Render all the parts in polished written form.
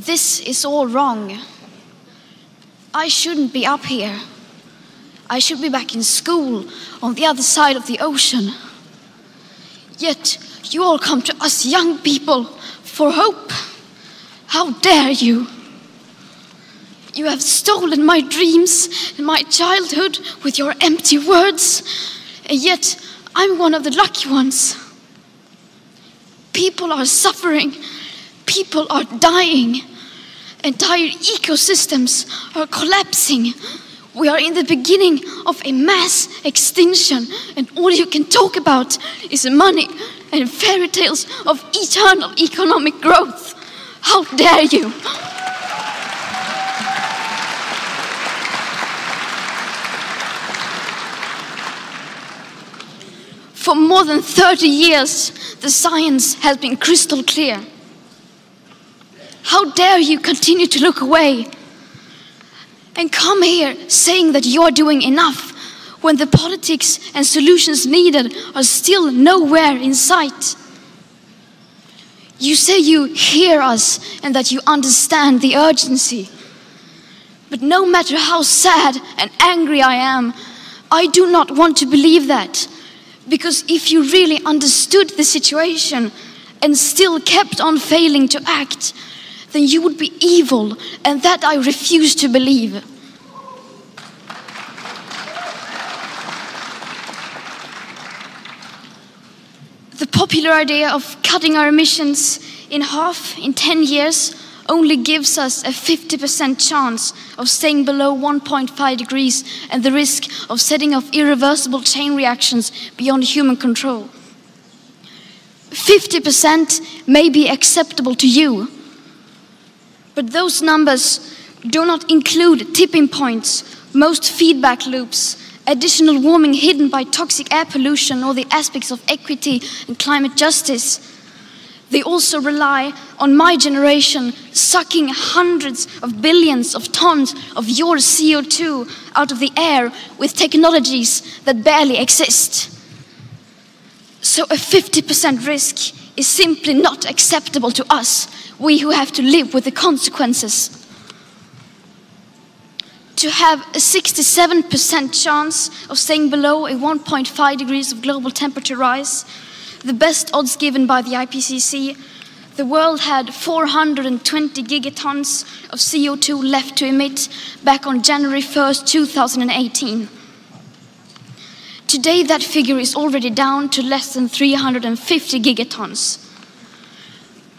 This is all wrong. I shouldn't be up here. I should be back in school on the other side of the ocean. Yet you all come to us young people for hope. How dare you? You have stolen my dreams and my childhood with your empty words, and yet I'm one of the lucky ones. People are suffering. People are dying. Entire ecosystems are collapsing. We are in the beginning of a mass extinction, and all you can talk about is money and fairy tales of eternal economic growth. How dare you? For more than 30 years, the science has been crystal clear. How dare you continue to look away and come here saying that you're doing enough when the politics and solutions needed are still nowhere in sight? You say you hear us and that you understand the urgency. But no matter how sad and angry I am, I do not want to believe that. Because if you really understood the situation and still kept on failing to act, then you would be evil, and that I refuse to believe. The popular idea of cutting our emissions in half in 10 years only gives us a 50% chance of staying below 1.5 degrees and the risk of setting off irreversible chain reactions beyond human control. 50% may be acceptable to you, but those numbers do not include tipping points, most feedback loops, additional warming hidden by toxic air pollution, or the aspects of equity and climate justice. They also rely on my generation sucking hundreds of billions of tons of your CO2 out of the air with technologies that barely exist. So a 50% risk is simply not acceptable to us, we who have to live with the consequences. To have a 67% chance of staying below a 1.5 degrees of global temperature rise, the best odds given by the IPCC, the world had 420 gigatons of CO2 left to emit back on January 1st, 2018. Today, that figure is already down to less than 350 gigatons.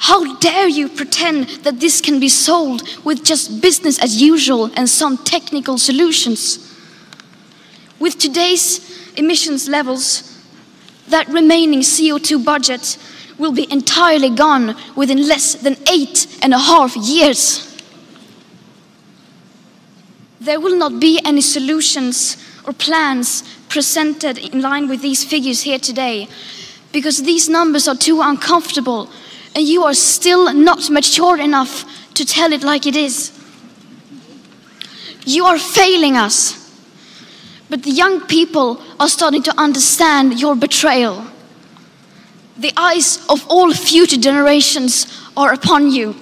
How dare you pretend that this can be solved with just business as usual and some technical solutions? With today's emissions levels, that remaining CO2 budget will be entirely gone within less than 8.5 years. There will not be any solutions or plans presented in line with these figures here today, because these numbers are too uncomfortable and you are still not mature enough to tell it like it is. You are failing us. But the young people are starting to understand your betrayal. The eyes of all future generations are upon you.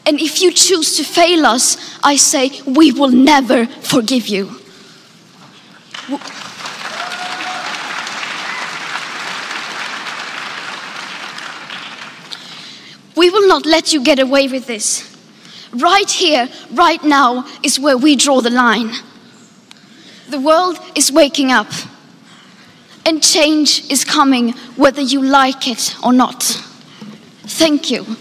And if you choose to fail us, I say we will never forgive you. We will not let you get away with this. Right here, right now, is where we draw the line. The world is waking up, and change is coming whether you like it or not. Thank you.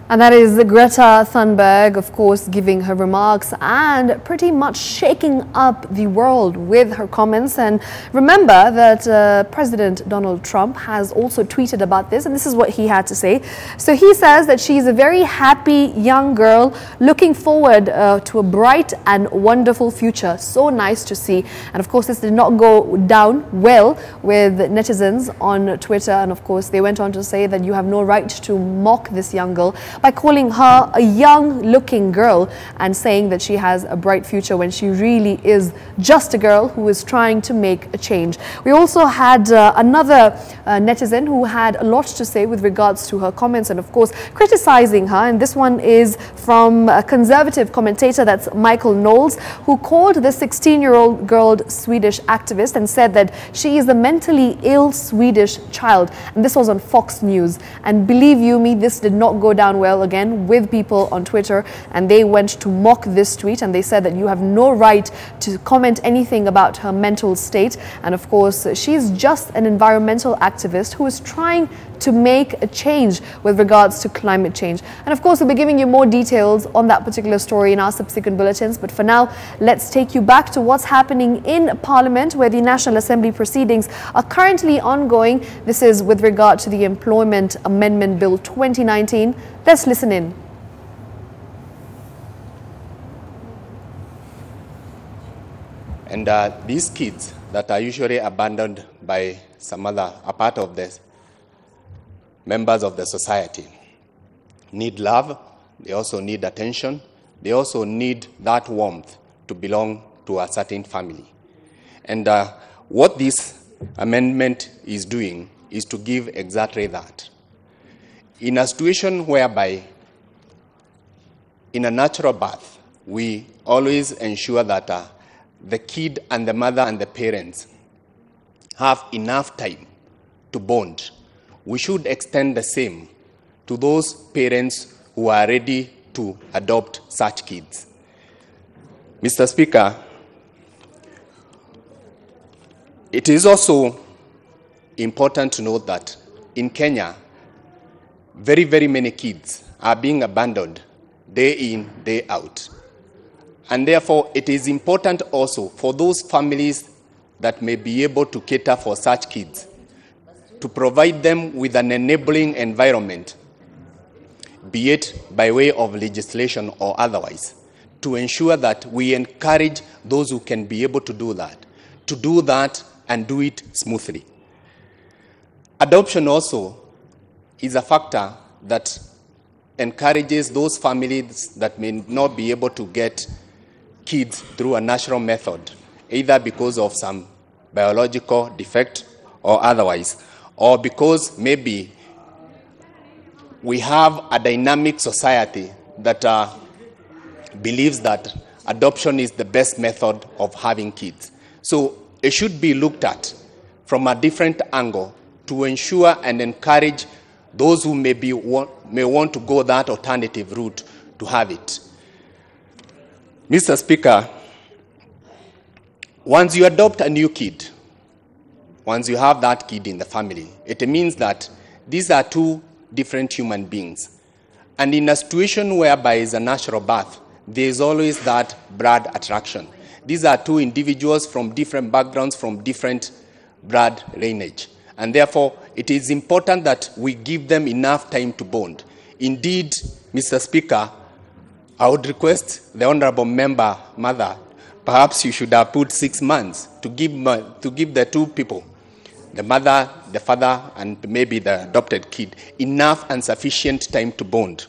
And that is Greta Thunberg, of course, giving her remarks and pretty much shaking up the world with her comments. And remember that President Donald Trump has also tweeted about this, and this is what he had to say. So he says that she's a very happy young girl looking forward to a bright and wonderful future. So nice to see. And of course, this did not go down well with netizens on Twitter. And of course, they went on to say that you have no right to mock this young girl. by calling her a young-looking girl and saying that she has a bright future when she really is just a girl who is trying to make a change. We also had another netizen who had a lot to say with regards to her comments and, of course, criticizing her. And this one is from a conservative commentator, that's Michael Knowles, who called the 16-year-old girl Swedish activist and said that she is a mentally ill Swedish child. And this was on Fox News. And believe you me, this did not go down well again with people on Twitter. And they went to mock this tweet and they said that you have no right to comment anything about her mental state. And of course, she's just an environmental activist who is trying to make a change with regards to climate change. And of course, we'll be giving you more details on that particular story in our subsequent bulletins. But for now, let's take you back to what's happening in Parliament, where the National Assembly proceedings are currently ongoing. This is with regard to the Employment Amendment Bill 2019. Let's listen in. And these kids that are usually abandoned by some other, a part of the members of the society, need love, they also need attention, they also need that warmth to belong to a certain family. And what this amendment is doing is to give exactly that. In a situation whereby, in a natural birth, we always ensure that the kid and the mother and the parents have enough time to bond. We should extend the same to those parents who are ready to adopt such kids. Mr. Speaker, it is also important to note that in Kenya, very, very many kids are being abandoned day in, day out. And therefore, it is important also for those families that may be able to cater for such kids to provide them with an enabling environment, be it by way of legislation or otherwise, to ensure that we encourage those who can be able to do that and do it smoothly. Adoption also is a factor that encourages those families that may not be able to get kids through a natural method, either because of some biological defect or otherwise, or because maybe we have a dynamic society that believes that adoption is the best method of having kids. So it should be looked at from a different angle to ensure and encourage those who may want to go that alternative route to have it. Mr. Speaker, once you adopt a new kid, once you have that kid in the family, it means that these are two different human beings. And in a situation whereby it's a natural birth, there is always that blood attraction. These are two individuals from different backgrounds, from different blood lineage. And therefore, it is important that we give them enough time to bond. Indeed, Mr. Speaker, I would request the Honorable Member, Mother, perhaps you should have put 6 months to give the two people, the mother, the father, and maybe the adopted kid, enough and sufficient time to bond.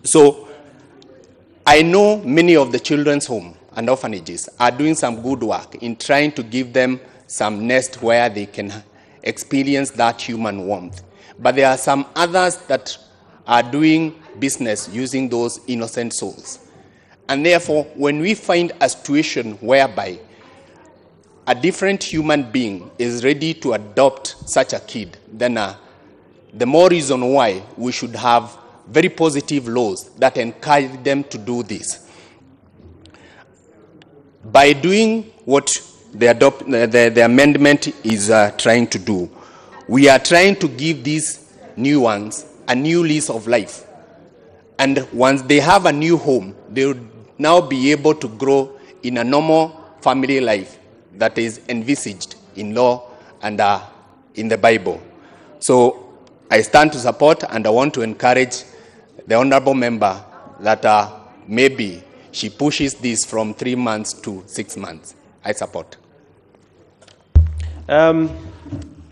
So, I know many of the children's home and orphanages are doing some good work in trying to give them some nest where they can experience that human warmth. But there are some others that are doing business using those innocent souls. And therefore, when we find a situation whereby a different human being is ready to adopt such a kid, then the more reason why we should have very positive laws that encourage them to do this. By doing what the amendment is trying to do, we are trying to give these new ones a new lease of life. And once they have a new home, they will now be able to grow in a normal family life that is envisaged in law and in the Bible. So I stand to support, and I want to encourage the Honorable Member that maybe she pushes this from 3 months to 6 months. I support. On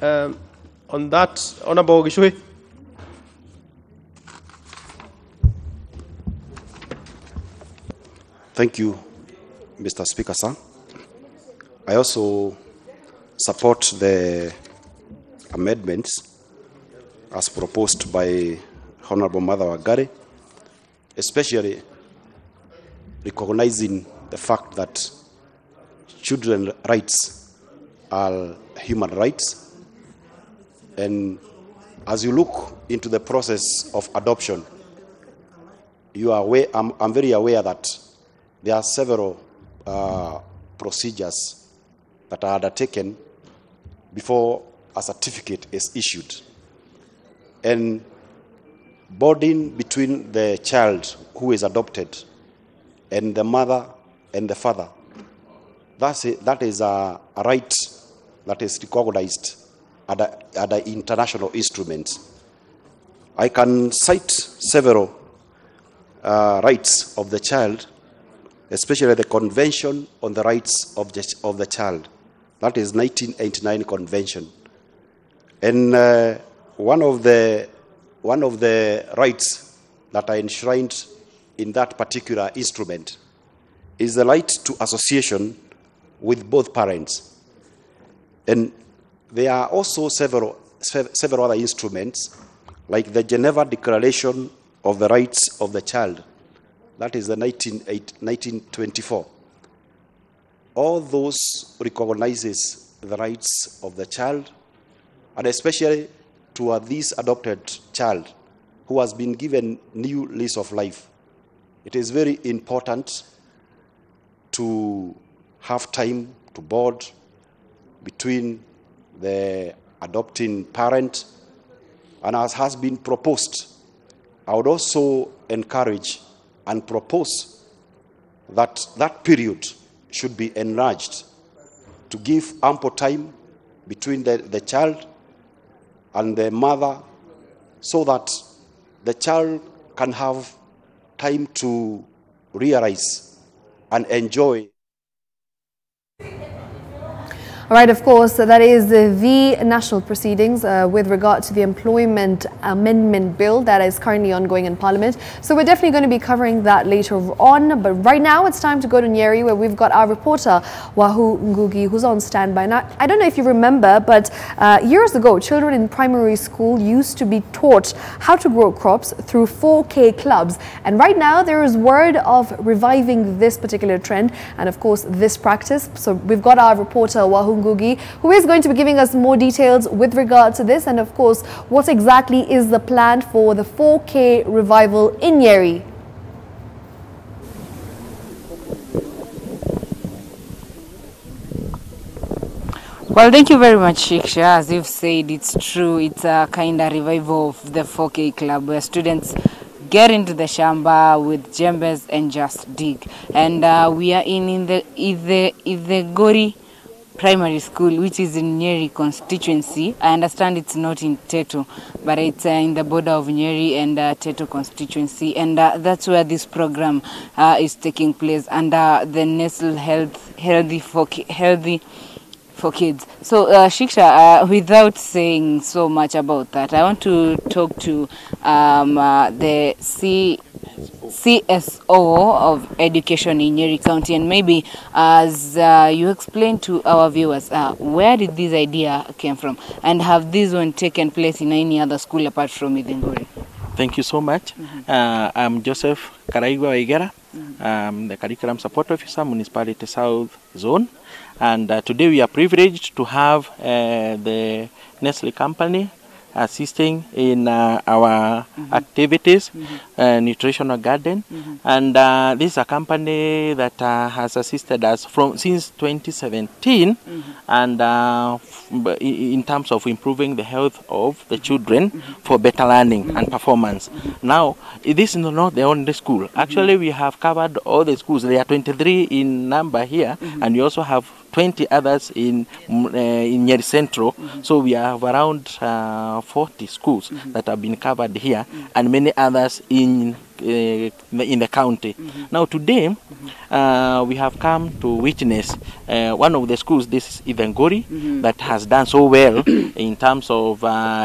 that, Honorable Gishui. Thank you, Mr. Speaker, sir. I also support the amendments as proposed by Honorable Mother Wangari, especially recognizing the fact that children's rights are human rights. And as you look into the process of adoption, you are aware, I'm very aware that there are several procedures that are undertaken before a certificate is issued. And bonding between the child who is adopted and the mother and the father, that is a right that is recognized at the international instruments. I can cite several rights of the child, especially the Convention on the Rights of the Child. That is 1989 Convention. And one of the rights that are enshrined in that particular instrument is the right to association with both parents. And there are also several other instruments, like the Geneva Declaration of the Rights of the Child. That is the 1924. All those recognizes the rights of the child, and especially to this adopted child who has been given new lease of life. It is very important to have time to bond between the adopting parent, and as has been proposed, I would also encourage and propose that that period should be enlarged to give ample time between the child and the mother, so that the child can have time to realize and enjoy. All right, of course, that is the national proceedings with regard to the Employment Amendment Bill that is currently ongoing in Parliament. So we're definitely going to be covering that later on. But right now, it's time to go to Nyeri, where we've got our reporter, Wahu Ngugi, who's on standby. Now, I don't know if you remember, but years ago, children in primary school used to be taught how to grow crops through 4K clubs. And right now, there is word of reviving this particular trend and, of course, this practice. So we've got our reporter, Wahu Ngugi, who is going to be giving us more details with regard to this, and of course what exactly is the plan for the 4K revival in Nyeri. Well, thank you very much, Shiksha. As you've said, it's true. It's a kind of revival of the 4K club where students get into the shamba with jembes and just dig. And we are in the Gori Primary School, which is in Nyeri constituency. I understand it's not in Teto, but it's in the border of Nyeri and Teto constituency, and that's where this program is taking place under the Nestle Healthy for Kids. So, Shiksha, without saying so much about that, I want to talk to the CSO of Education in Nyeri County, and maybe as you explain to our viewers, where did this idea came from, and have this one taken place in any other school apart from Idhinguri? Thank you so much. I'm Joseph Karaigwa Waigera. I'm the Curriculum Support Officer, Municipality South Zone, and today we are privileged to have the Nestle company assisting in our activities, nutritional garden, and this is a company that has assisted us since 2017, and in terms of improving the health of the children for better learning and performance. Now, this is not the only school. Actually, we have covered all the schools. There are 23 in number here, and we also have 20 others in Nyeri Central. So we have around 40 schools that have been covered here, and many others in the county. Now today, we have come to witness one of the schools, this is Idhinguri, that has done so well in terms of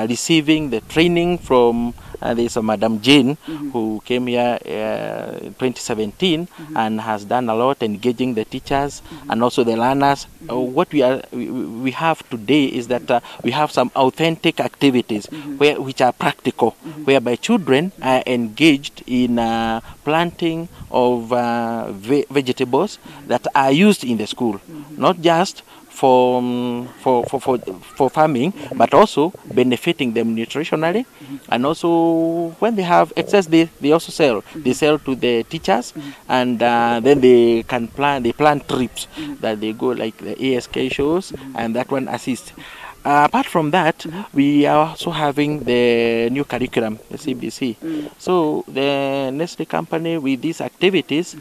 receiving the training from There's a Madam Jane who came here in 2017 and has done a lot engaging the teachers and also the learners. What we have today is that we have some authentic activities which are practical, whereby children are engaged in planting of vegetables that are used in the school, not just for farming, but also benefiting them nutritionally, and also when they have excess, they also sell. They sell to the teachers, and then they can plan trips that they go, like the ASK shows, and that one assists. Apart from that, we are also having the new curriculum, the CBC. So the Nestle company, with these activities,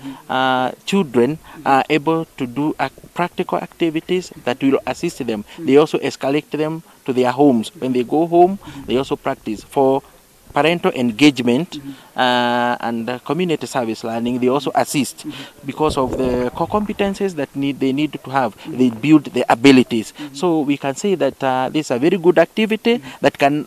children are able to do practical activities that will assist them. They also escalate them to their homes. When they go home, they also practice for parental engagement and community service learning. They also assist because of the core competencies that they need to have. They build the abilities. So we can say that this is a very good activity that can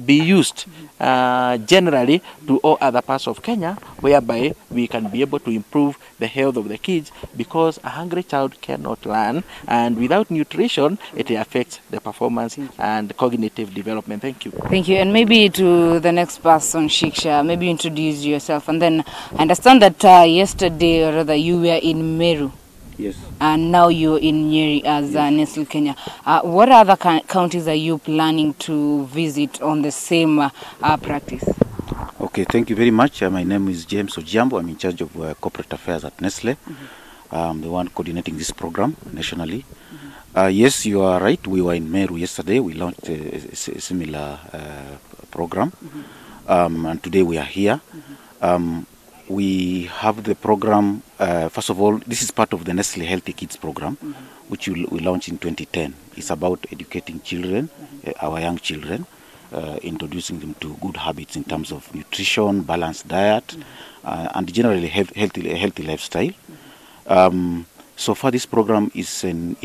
be used generally to all other parts of Kenya, whereby we can be able to improve the health of the kids, because a hungry child cannot learn, and without nutrition it affects the performance and cognitive development. Thank you. Thank you. And maybe to the next person, Shiksha, maybe introduce yourself, and then I understand that yesterday, or rather, you were in Meru. Yes. And now you're in Nyeri as Nestle Kenya. What other counties are you planning to visit on the same practice? Okay, thank you very much. My name is James Ojiambo. I'm in charge of corporate affairs at Nestle. I'm the one coordinating this program nationally. Yes, you are right. We were in Meru yesterday. We launched a similar program. And today we are here. We have the program, first of all, this is part of the Nestle Healthy Kids program, which we launched in 2010. It's about educating children, our young children, introducing them to good habits in terms of nutrition, balanced diet, and generally healthy lifestyle. So far, this program is in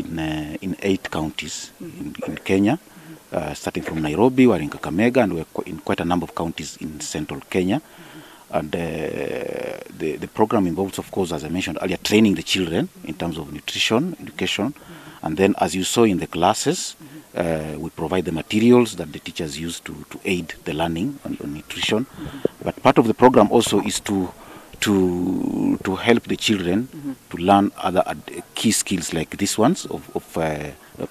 8 counties in Kenya, starting from Nairobi, we're in Kakamega, and we're in quite a number of counties in central Kenya. And the program involves, of course, as I mentioned earlier, training the children in terms of nutrition, education. And then, as you saw in the classes, we provide the materials that the teachers use to aid the learning on nutrition. But part of the program also is to help the children to learn other key skills like these ones of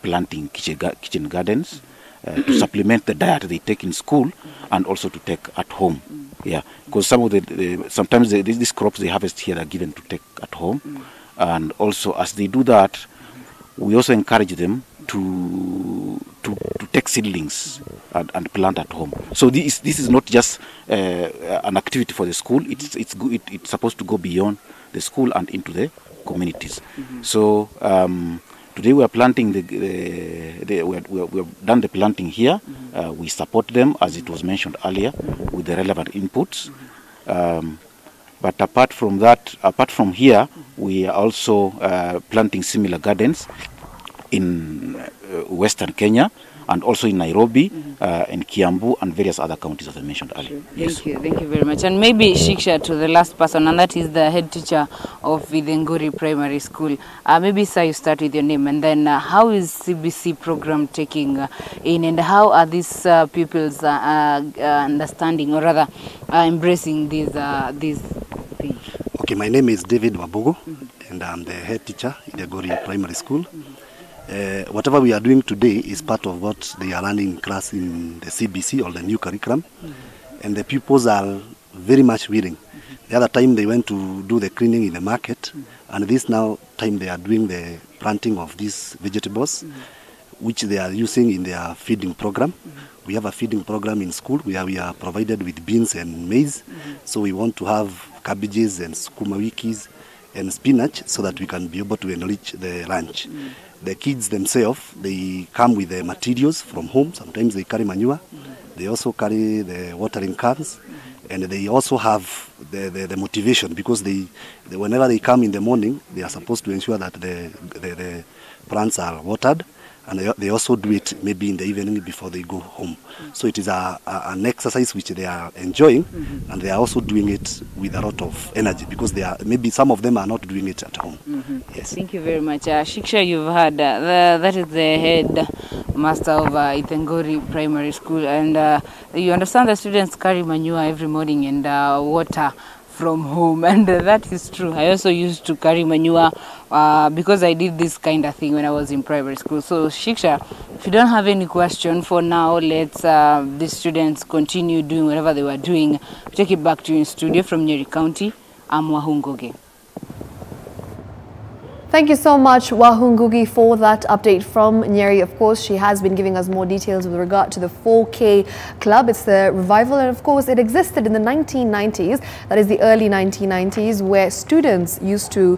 planting kitchen gardens, to supplement the diet they take in school and also to take at home. Yeah, because some of sometimes these crops they harvest here are given to take at home, and also as they do that, we also encourage them to take seedlings and plant at home. So this is not just an activity for the school. It's supposed to go beyond the school and into the communities. So today we are planting we have done the planting here. We support them, as it was mentioned earlier, with the relevant inputs. But apart from here, we are also planting similar gardens in Western Kenya, and also in Nairobi, in Kiambu, and various other counties, as I mentioned earlier. Thank you very much. And maybe Shiksha, to the last person, and that is the head teacher of Videnguri Primary School. Maybe, sir, you start with your name, and then how is CBC program taking in, and how are these pupils understanding, or rather embracing these things? Okay, my name is David Wabugo, and I'm the head teacher in the Gori Primary School. Whatever we are doing today is part of what they are learning in class in the CBC, or the new curriculum, and the pupils are very much willing. The other time they went to do the cleaning in the market, and this now time they are doing the planting of these vegetables, which they are using in their feeding program. We have a feeding program in school where we are provided with beans and maize, so we want to have cabbages and sukuma wikis and spinach so that we can be able to enrich the lunch. The kids themselves, they come with the materials from home. Sometimes they carry manure. They also carry the watering cans, and they also have the motivation, because whenever they come in the morning, they are supposed to ensure that the plants are watered, and they also do it maybe in the evening before they go home. So it is an exercise which they are enjoying, and they are also doing it with a lot of energy, because maybe some of them are not doing it at home. Yes. Thank you very much. Shiksha, you've heard that is the head master of Ithengori Primary School, and you understand the students carry manure every morning and water from home, and that is true. I also used to carry manure because I did this kind of thing when I was in primary school. So Shiksha, if you don't have any question for now, let's the students continue doing whatever they were doing. Take it back to you in studio from Nyeri County. I'm Wahungoge. Thank you so much, Wahungugi, for that update from Nyeri. Of course, she has been giving us more details with regard to the 4K Club. It's the revival, and of course, it existed in the 1990s, that is the early 1990s, where students used to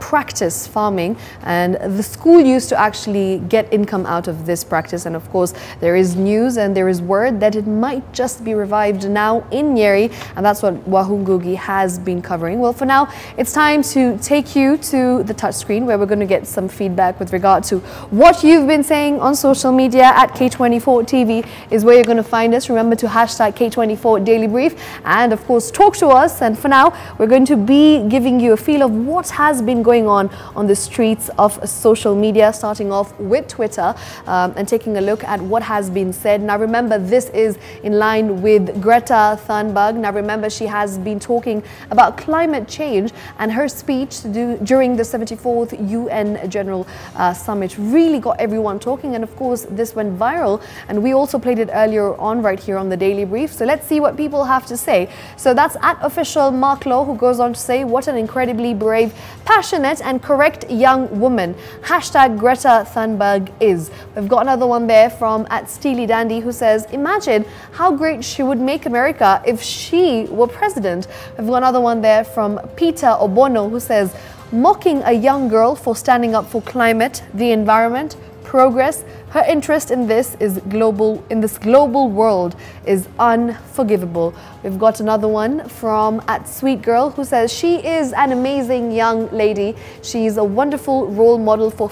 practice farming, and the school used to actually get income out of this practice. And of course, there is news and there is word that it might just be revived now in Nyeri, and that's what Wahungugi has been covering. Well, for now, it's time to take you to the touchscreen, where we're going to get some feedback with regard to what you've been saying on social media. At K24 TV is where you're going to find us. Remember to hashtag K24 Daily Brief, and of course talk to us. And for now, we're going to be giving you a feel of what has been going on the streets of social media, starting off with Twitter and taking a look at what has been said. Now remember, this is in line with Greta Thunberg. Now remember, she has been talking about climate change, and her speech during the 74th UN General Summit really got everyone talking, and of course this went viral, and we also played it earlier on right here on the Daily Brief. So let's see what people have to say. So that's at official Mark Law, who goes on to say, what an incredibly brave, passionate and correct young woman hashtag Greta Thunberg is. We've got another one there from at Steely Dandy, who says, imagine how great she would make America if she were president. We've got another one there from Peter Obono, who says, mocking a young girl for standing up for climate, the environment, progress. Her interest in this global world is unforgivable. We've got another one from at Sweet Girl, who says she is an amazing young lady. She's a wonderful role model for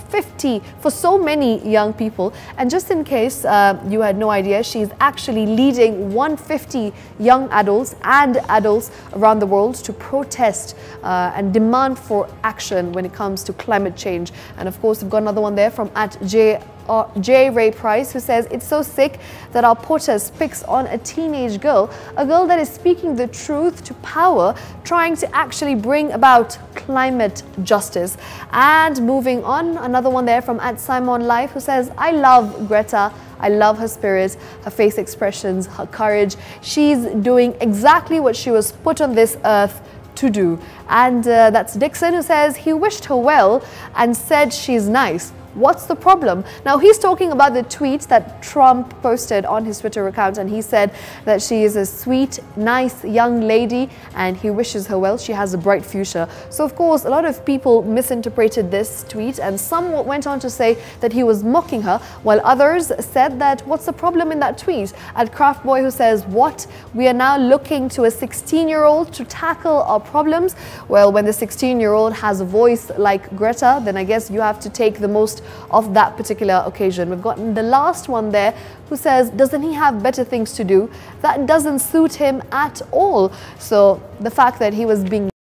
so many young people. And just in case you had no idea, she's actually leading 150 young adults and adults around the world to protest and demand for action when it comes to climate change. And of course, we've got another one there from at J. Ray Price, who says, it's so sick that our POTUS picks on a teenage girl, a girl that is speaking the truth to power, trying to actually bring about climate justice. And moving on, another one there from at Simon Life, who says, I love Greta. I love her spirit, her face expressions, her courage. She's doing exactly what she was put on this earth to do. And that's Dixon, who says he wished her well and said she's nice. What's the problem? Now, he's talking about the tweet that Trump posted on his Twitter account, and he said that she is a sweet, nice young lady and he wishes her well. She has a bright future. So, of course, a lot of people misinterpreted this tweet, and some went on to say that he was mocking her, while others said that what's the problem in that tweet? At Craft Boy, who says, what? We are now looking to a 16-year-old to tackle our problems. Well, when the 16-year-old has a voice like Greta, then I guess you have to take the most of that particular occasion. We've gotten the last one there, who says, doesn't he have better things to do? That doesn't suit him at all. So the fact that he was being